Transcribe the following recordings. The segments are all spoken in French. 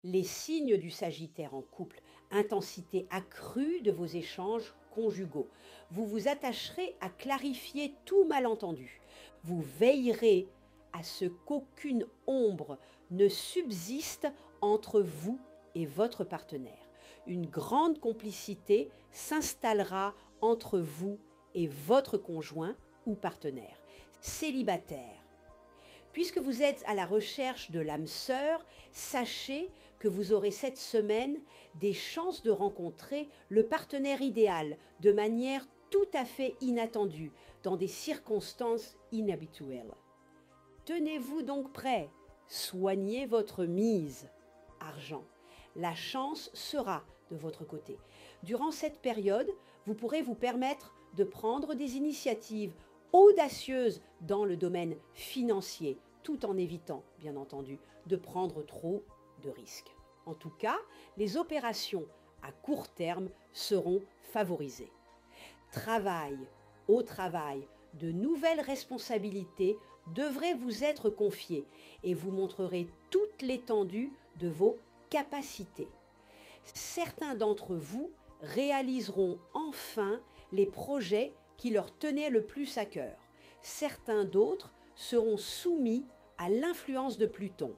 Les signes du Sagittaire en couple, intensité accrue de vos échanges conjugaux. Vous vous attacherez à clarifier tout malentendu. Vous veillerez à ce qu'aucune ombre ne subsiste entre vous et votre partenaire. Une grande complicité s'installera entre vous et votre conjoint ou partenaire. Célibataire, puisque vous êtes à la recherche de l'âme sœur, sachez que vous aurez cette semaine des chances de rencontrer le partenaire idéal de manière tout à fait inattendue, dans des circonstances inhabituelles. Tenez-vous donc prêt, soignez votre mise. Argent, la chance sera de votre côté. Durant cette période, vous pourrez vous permettre de prendre des initiatives audacieuses dans le domaine financier, tout en évitant, bien entendu, de prendre trop de risques. En tout cas, les opérations à court terme seront favorisées. Travail, au travail, de nouvelles responsabilités devraient vous être confiées et vous montrerez toute l'étendue de vos capacités. Certains d'entre vous réaliseront enfin les projets qui leur tenaient le plus à cœur. Certains d'autres seront soumis à l'influence de Pluton.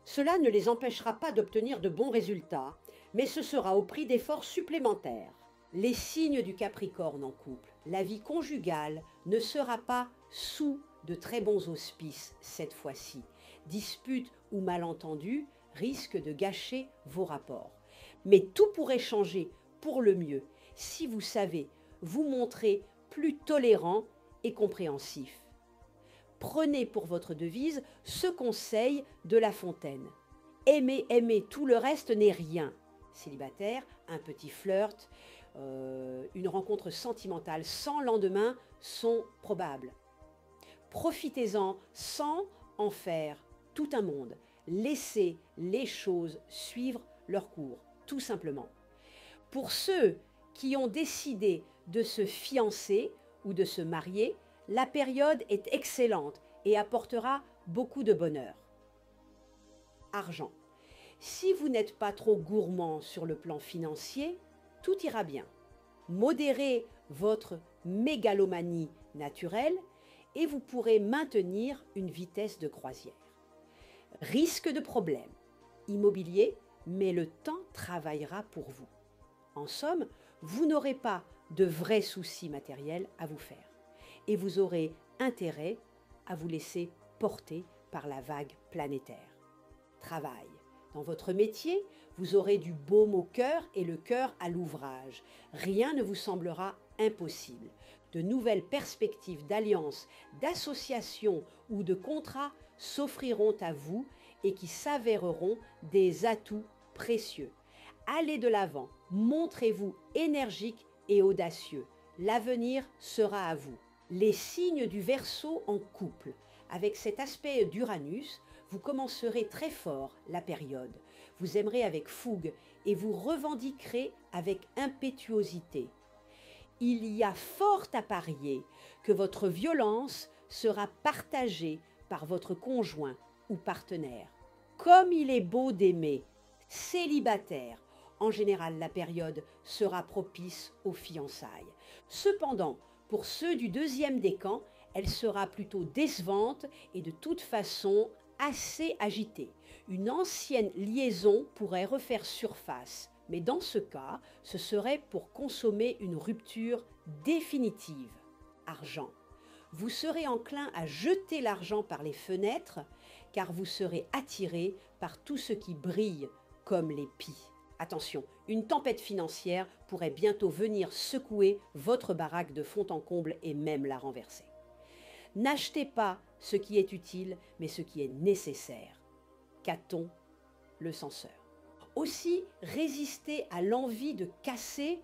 Cela ne les empêchera pas d'obtenir de bons résultats, mais ce sera au prix d'efforts supplémentaires. Les signes du Capricorne en couple, la vie conjugale ne sera pas sous de très bons auspices cette fois-ci. Disputes ou malentendus risquent de gâcher vos rapports. Mais tout pourrait changer pour le mieux si vous savez vous montrer plus tolérant et compréhensif. Prenez pour votre devise ce conseil de La Fontaine. Aimer, aimer, tout le reste n'est rien. Célibataire, un petit flirt, une rencontre sentimentale sans lendemain sont probables. Profitez-en sans en faire tout un monde. Laissez les choses suivre leur cours, tout simplement. Pour ceux qui ont décidé de se fiancer ou de se marier, la période est excellente et apportera beaucoup de bonheur. Argent. Si vous n'êtes pas trop gourmand sur le plan financier, tout ira bien. Modérez votre mégalomanie naturelle et vous pourrez maintenir une vitesse de croisière. Risque de problème immobilier, mais le temps travaillera pour vous. En somme, vous n'aurez pas de vrais soucis matériels à vous faire et vous aurez intérêt à vous laisser porter par la vague planétaire. Travail. Dans votre métier, vous aurez du baume au cœur et le cœur à l'ouvrage. Rien ne vous semblera impossible. De nouvelles perspectives d'alliance, d'association ou de contrat s'offriront à vous et qui s'avéreront des atouts précieux. Allez de l'avant, montrez-vous énergique et audacieux. L'avenir sera à vous. Les signes du Verseau en couple. Avec cet aspect d'Uranus, vous commencerez très fort la période. Vous aimerez avec fougue et vous revendiquerez avec impétuosité. Il y a fort à parier que votre violence sera partagée par votre conjoint ou partenaire. Comme il est beau d'aimer, célibataire, en général la période sera propice aux fiançailles. Cependant, pour ceux du deuxième décan, elle sera plutôt décevante et de toute façon assez agitée. Une ancienne liaison pourrait refaire surface, mais dans ce cas, ce serait pour consommer une rupture définitive. Argent. Vous serez enclin à jeter l'argent par les fenêtres, car vous serez attiré par tout ce qui brille comme les pies. Attention, une tempête financière pourrait bientôt venir secouer votre baraque de fond en comble et même la renverser. N'achetez pas ce qui est utile, mais ce qui est nécessaire. Caton, le censeur. Aussi, résistez à l'envie de casser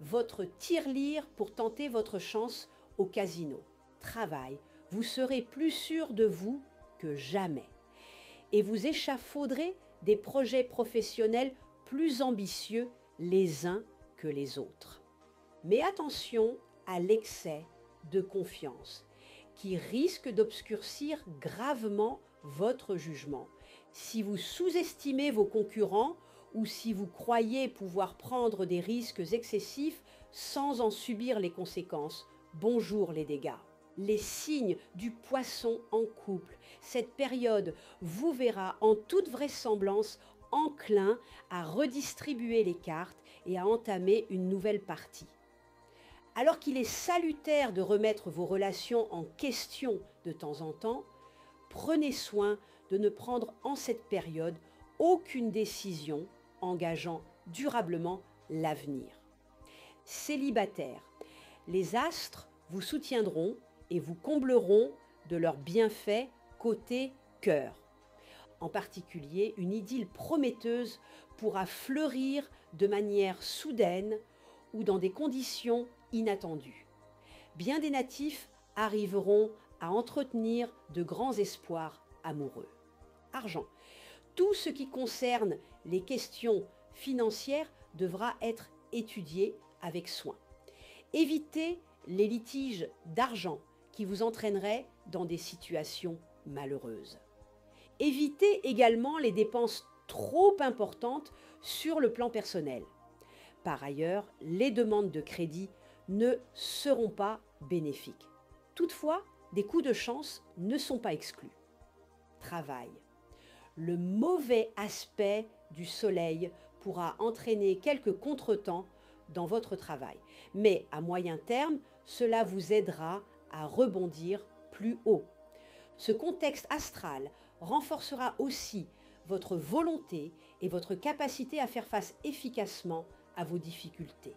votre tirelire pour tenter votre chance au casino. Travail, vous serez plus sûr de vous que jamais. Et vous échafauderez des projets professionnels plus ambitieux les uns que les autres. Mais attention à l'excès de confiance qui risque d'obscurcir gravement votre jugement. Si vous sous-estimez vos concurrents ou si vous croyez pouvoir prendre des risques excessifs sans en subir les conséquences, bonjour les dégâts. Les signes du poisson en couple, cette période vous verra en toute vraisemblance enclin à redistribuer les cartes et à entamer une nouvelle partie. Alors qu'il est salutaire de remettre vos relations en question de temps en temps, prenez soin de ne prendre en cette période aucune décision engageant durablement l'avenir. Célibataire, les astres vous soutiendront et vous combleront de leurs bienfaits côté cœur. En particulier, une idylle prometteuse pourra fleurir de manière soudaine ou dans des conditions inattendues. Bien des natifs arriveront à entretenir de grands espoirs amoureux. Argent. Tout ce qui concerne les questions financières devra être étudié avec soin. Évitez les litiges d'argent qui vous entraîneraient dans des situations malheureuses. Évitez également les dépenses trop importantes sur le plan personnel. Par ailleurs, les demandes de crédit ne seront pas bénéfiques. Toutefois, des coups de chance ne sont pas exclus. Travail. Le mauvais aspect du soleil pourra entraîner quelques contretemps dans votre travail. Mais à moyen terme, cela vous aidera à rebondir plus haut. Ce contexte astral renforcera aussi votre volonté et votre capacité à faire face efficacement à vos difficultés.